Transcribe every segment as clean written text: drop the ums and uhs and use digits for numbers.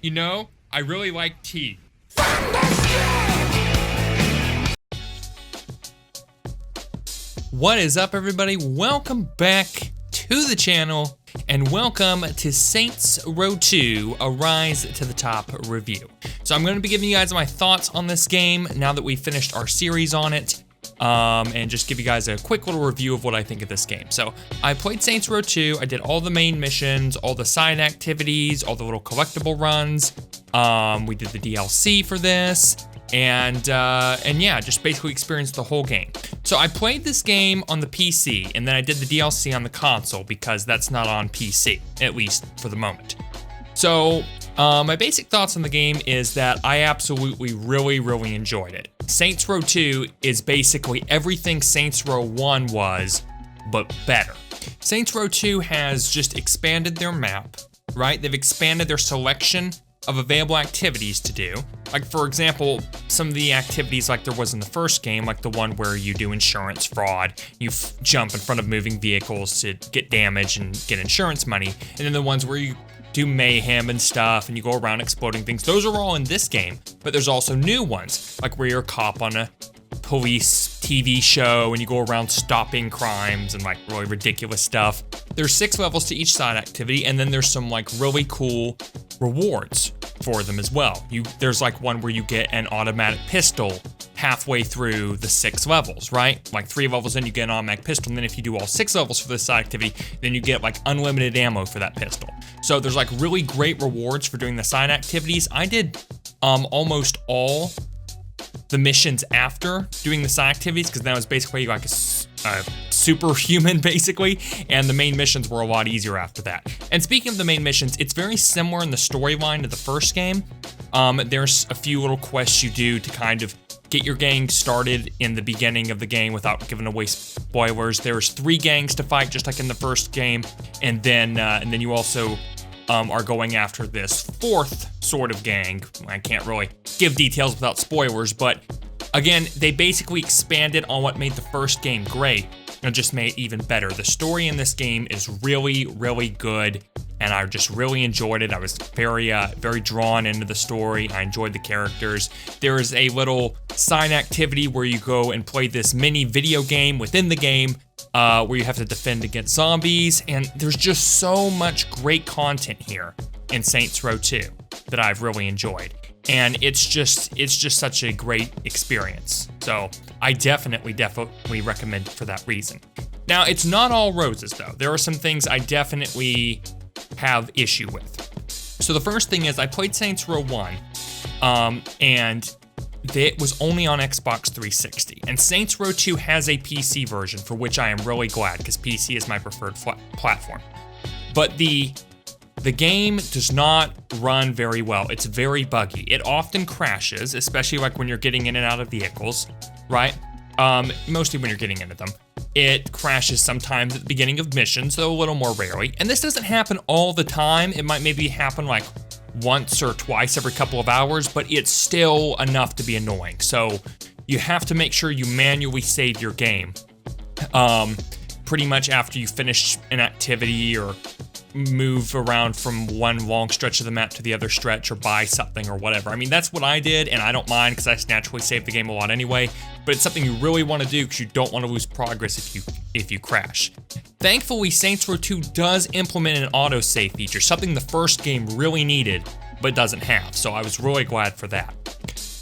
You know, I really like tea. What is up, everybody? Welcome back to the channel, and welcome to Saints Row 2, a Rise to the Top review. So I'm going to be giving you guys my thoughts on this game now that we've finished our series on it, and just give you guys a quick little review of what I think of this game. So I played Saints Row 2, I did all the main missions, all the side activities, all the little collectible runs. We did the DLC for this, and yeah, just basically experienced the whole game. So I played this game on the PC, and then I did the DLC on the console because that's not on PC, at least for the moment. So my basic thoughts on the game is that I absolutely really enjoyed it. Saints Row 2 is basically everything Saints Row 1 was, but better. Saints Row 2 has just expanded their map, right? They've expanded their selection of available activities to do. Like, for example, some of the activities like there was in the first game, like the one where you do insurance fraud, you jump in front of moving vehicles to get damage and get insurance money, and then the ones where you do mayhem and stuff and you go around exploding things. Those are all in this game, but there's also new ones, like where you're a cop on a police TV show and you go around stopping crimes and like really ridiculous stuff. There's 6 levels to each side activity, and then there's some like really cool rewards for them as well. There's like one where you get an automatic pistol halfway through the 6 levels, right? Like 3 levels in, you get an automatic pistol, and then if you do all 6 levels for this side activity, then you get like unlimited ammo for that pistol. So there's like really great rewards for doing the side activities. I did almost all the missions after doing the side activities, because that was basically like a superhuman basically, and the main missions were a lot easier after that. And speaking of the main missions, it's very similar in the storyline to the first game. There's a few little quests you do to kind of get your gang started in the beginning of the game without giving away spoilers. There's 3 gangs to fight, just like in the first game, and then you also are going after this 4th sort of gang. I can't really give details without spoilers, but again, they basically expanded on what made the first game great and just made it even better. The story in this game is really good, and I just really enjoyed it. I was very drawn into the story. I enjoyed the characters. There is a little side activity where you go and play this mini video game within the game, where you have to defend against zombies, and there's just so much great content here in Saints Row 2 that I've really enjoyed. And it's just such a great experience. So I definitely recommend it for that reason. Now, it's not all roses though. There are some things I definitely have issue with. So the first thing is I played Saints Row 1, and it was only on Xbox 360. And Saints Row 2 has a PC version, for which I am really glad, because PC is my preferred platform. But the game does not run very well. It's very buggy. It often crashes, especially like when you're getting in and out of vehicles, right? Mostly when you're getting into them. It crashes sometimes at the beginning of missions, though a little more rarely. And this doesn't happen all the time. It might maybe happen like once or twice every couple of hours, but it's still enough to be annoying. So you have to make sure you manually save your game pretty much after you finish an activity or move around from one long stretch of the map to the other stretch, or buy something or whatever. I mean, that's what I did, and I don't mind because I naturally save the game a lot anyway, but it's something you really want to do because you don't want to lose progress if you crash. Thankfully, Saints Row 2 does implement an autosave feature, something the first game really needed but doesn't have, so I was really glad for that.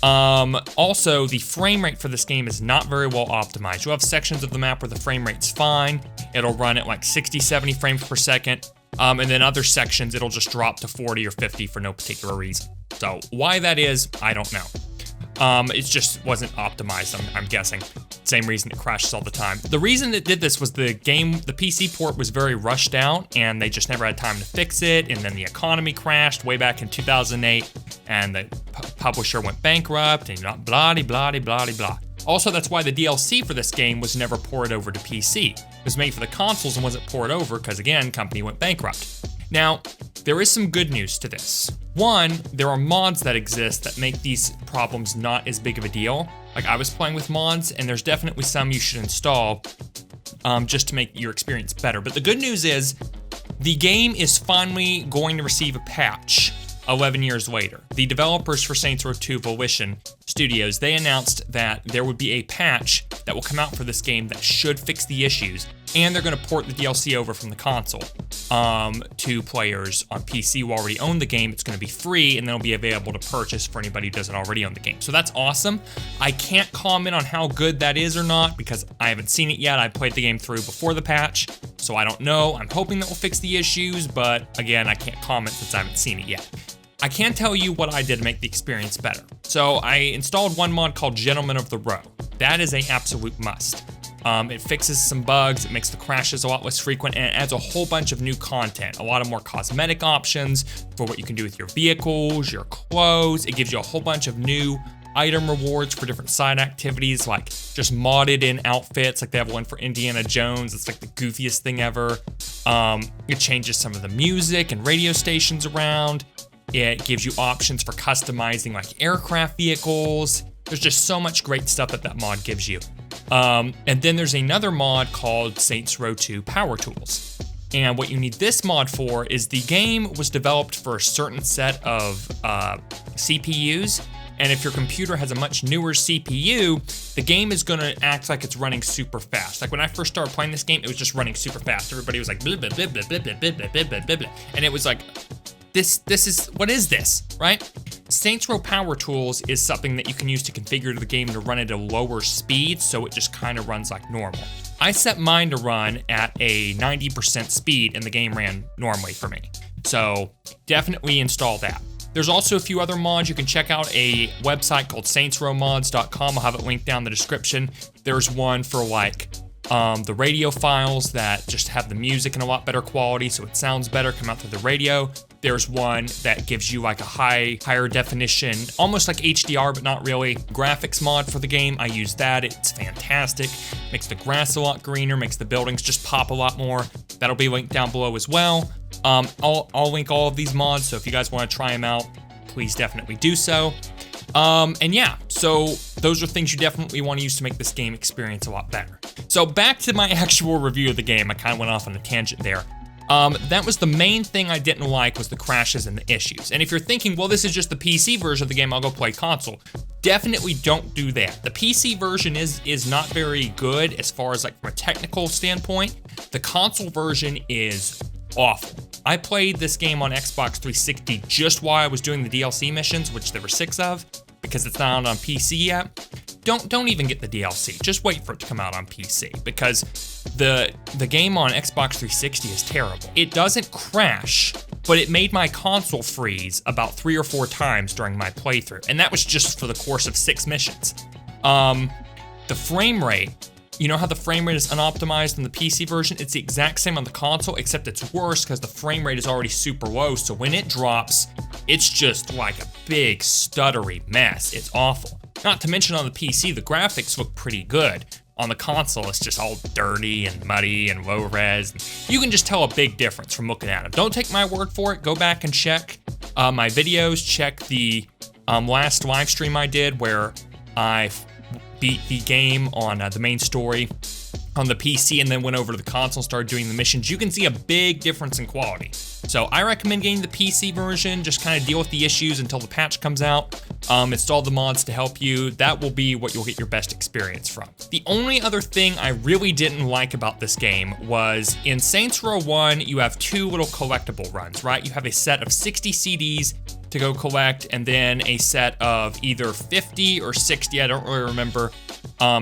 Also, the frame rate for this game is not very well optimized. You'll have sections of the map where the frame rate's fine. It'll run at like 60, 70 frames per second. And then other sections, it'll just drop to 40 or 50 for no particular reason. So why that is, I don't know. It just wasn't optimized, I'm guessing. Same reason it crashes all the time. The reason it did this was the PC port was very rushed out, and they just never had time to fix it, and then the economy crashed way back in 2008, and the publisher went bankrupt, and blah. Also, that's why the DLC for this game was never ported over to PC. It was made for the consoles and wasn't ported over because, again, company went bankrupt. Now, there is some good news to this. One, there are mods that exist that make these problems not as big of a deal. Like, I was playing with mods, and there's definitely some you should install just to make your experience better. But the good news is, the game is finally going to receive a patch 11 years later. The developers for Saints Row 2, Volition Studios, they announced that there would be a patch that will come out for this game that should fix the issues, and they're going to port the DLC over from the console to players on PC who already own the game. It's going to be free, and then it'll be available to purchase for anybody who doesn't already own the game. So that's awesome. I can't comment on how good that is or not because I haven't seen it yet. I played the game through before the patch, so I don't know. I'm hoping that will fix the issues, but again, I can't comment since I haven't seen it yet. I can tell you what I did to make the experience better. So I installed one mod called Gentlemen of the Row. That is an absolute must. It fixes some bugs, it makes the crashes a lot less frequent, and it adds a whole bunch of new content, a lot of more cosmetic options for what you can do with your vehicles, your clothes. It gives you a whole bunch of new item rewards for different side activities, like just modded in outfits, like they have one for Indiana Jones. It's like the goofiest thing ever. It changes some of the music and radio stations around. It gives you options for customizing like aircraft vehicles. There's just so much great stuff that mod gives you. And then there's another mod called Saints Row 2 Power Tools. And what you need this mod for is the game was developed for a certain set of CPUs. And if your computer has a much newer CPU, the game is gonna act like it's running super fast. Like when I first started playing this game, it was just running super fast. Everybody was like, blah, blah, blah, blah, blah, blah, blah, blah, blah, blah, blah. And it was like, what is this, right? Saints Row Power Tools is something that you can use to configure the game to run at a lower speed, so it just kind of runs like normal. I set mine to run at a 90% speed, and the game ran normally for me. So definitely install that. There's also a few other mods. You can check out a website called saintsrowmods.com. I'll have it linked down in the description. There's one for like the radio files that just have the music in a lot better quality, so it sounds better, come out through the radio. There's one that gives you like a higher definition, almost like HDR, but not really, graphics mod for the game. I use that, it's fantastic. Makes the grass a lot greener, makes the buildings just pop a lot more. That'll be linked down below as well. I'll link all of these mods, so if you guys want to try them out, please definitely do so. And yeah, so those are things you definitely want to use to make this game experience a lot better. So back to my actual review of the game. I kind of went off on a tangent there. That was the main thing I didn't like, was the crashes and the issues. And if you're thinking, well, this is just the PC version of the game, I'll go play console. Definitely don't do that. The PC version is not very good as far as like from a technical standpoint. The console version is awful. I played this game on Xbox 360 just while I was doing the DLC missions, which there were 6 of, because it's not out on PC yet. Don't even get the DLC. Just wait for it to come out on PC, because the game on Xbox 360 is terrible. It doesn't crash, but it made my console freeze about 3 or 4 times during my playthrough, and that was just for the course of 6 missions. The frame rate, you know how the frame rate is unoptimized in the PC version? It's the exact same on the console, except it's worse because the frame rate is already super low, so when it drops, it's just like a big stuttery mess. It's awful. Not to mention on the PC, the graphics look pretty good. On the console, it's just all dirty and muddy and low res. You can just tell a big difference from looking at them. Don't take my word for it. Go back and check my videos. Check the last live stream I did where I beat the game on the main story on the PC and then went over to the console and started doing the missions. You can see a big difference in quality. So I recommend getting the PC version, just kind of deal with the issues until the patch comes out. Install the mods to help you. That will be what you'll get your best experience from. The only other thing I really didn't like about this game was in Saints Row 1, you have 2 little collectible runs, right? You have a set of 60 CDs to go collect, and then a set of either 50 or 60, I don't really remember,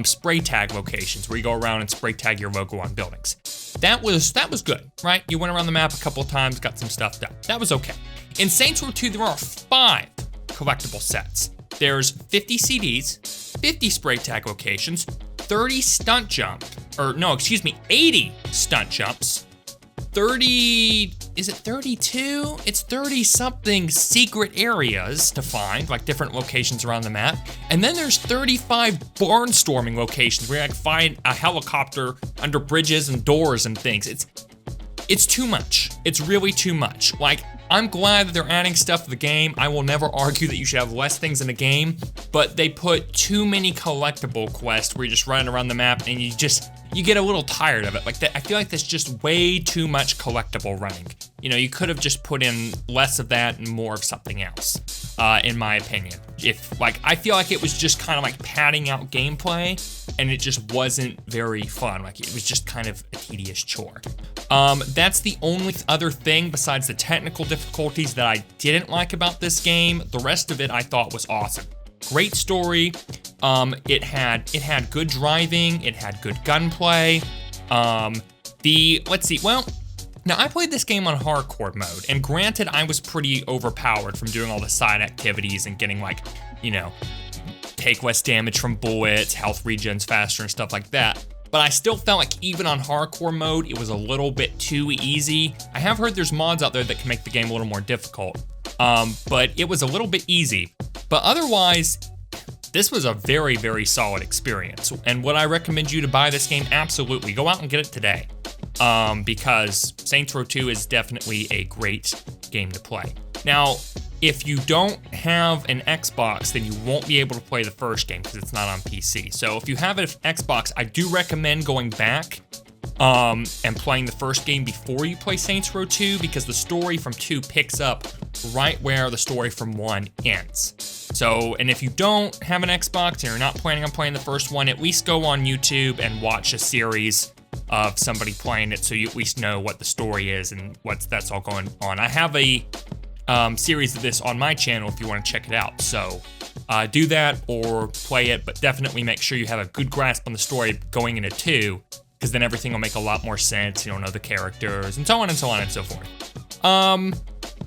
spray tag locations where you go around and spray tag your logo on buildings. That was good, right? You went around the map a couple of times, got some stuff done. That was okay. In Saints Row 2, there are 5 collectible sets. There's 50 CDs, 50 spray tag locations, 30 stunt jumps, 80 stunt jumps, 30, is it 32? It's 30 something secret areas to find, like different locations around the map. And then there's 35 barnstorming locations where you can find a helicopter under bridges and doors and things. It's too much. It's really too much. Like, I'm glad that they're adding stuff to the game. I will never argue that you should have less things in the game, but they put too many collectible quests where you're just running around the map and you get a little tired of it. Like, I feel like that's just way too much collectible running. You know, you could have just put in less of that and more of something else, in my opinion. If, like, I feel like it was just kind of like padding out gameplay, and it just wasn't very fun. Like, it was just kind of a tedious chore. That's the only other thing besides the technical difficulties that I didn't like about this game. The rest of it I thought was awesome. Great story. It had good driving. It had good gunplay. Let's see, well, now I played this game on hardcore mode, and granted I was pretty overpowered from doing all the side activities and getting, like, you know, take less damage from bullets, health regens faster and stuff like that. But I still felt like even on hardcore mode, it was a little bit too easy. I have heard there's mods out there that can make the game a little more difficult, but it was a little bit easy. But otherwise, this was a very, very solid experience. And would I recommend you to buy this game? Absolutely. Go out and get it today, because Saints Row 2 is definitely a great game to play. Now, if you don't have an Xbox, then you won't be able to play the first game because it's not on PC. So if you have an Xbox, I do recommend going back and playing the first game before you play Saints Row 2, because the story from 2 picks up right where the story from 1 ends. So, and if you don't have an Xbox and you're not planning on playing the first one, at least go on YouTube and watch a series of somebody playing it so you at least know what the story is and that's all going on. I have a series of this on my channel if you want to check it out. So do that or play it, but definitely make sure you have a good grasp on the story going into 2, because then everything will make a lot more sense. You'll know the characters and so on and so on and so forth.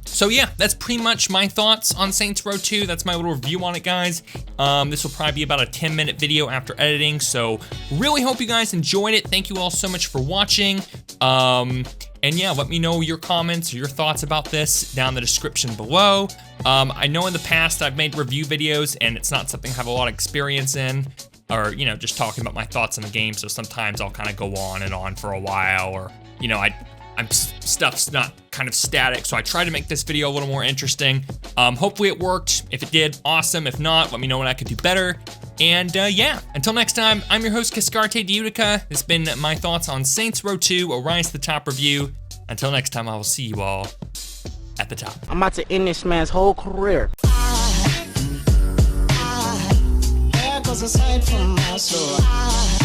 So yeah, that's pretty much my thoughts on Saints Row 2. That's my little review on it, guys. This will probably be about a 10-minute video after editing, so really hope you guys enjoyed it. Thank you all so much for watching. And yeah, let me know your comments or your thoughts about this down in the description below. I know in the past I've made review videos, and it's not something I have a lot of experience in, or, you know, just talking about my thoughts on the game, so sometimes I'll kind of go on and on for a while, or, you know, stuff's not kind of static, so I try to make this video a little more interesting. Hopefully it worked. If it did, awesome. If not, let me know what I could do better. And yeah, until next time, I'm your host, Cascarte Diutica. This has been my thoughts on Saints Row 2, a Rise to the Top review. Until next time, I will see you all at the top. I'm about to end this man's whole career. There goes a sight from my soul.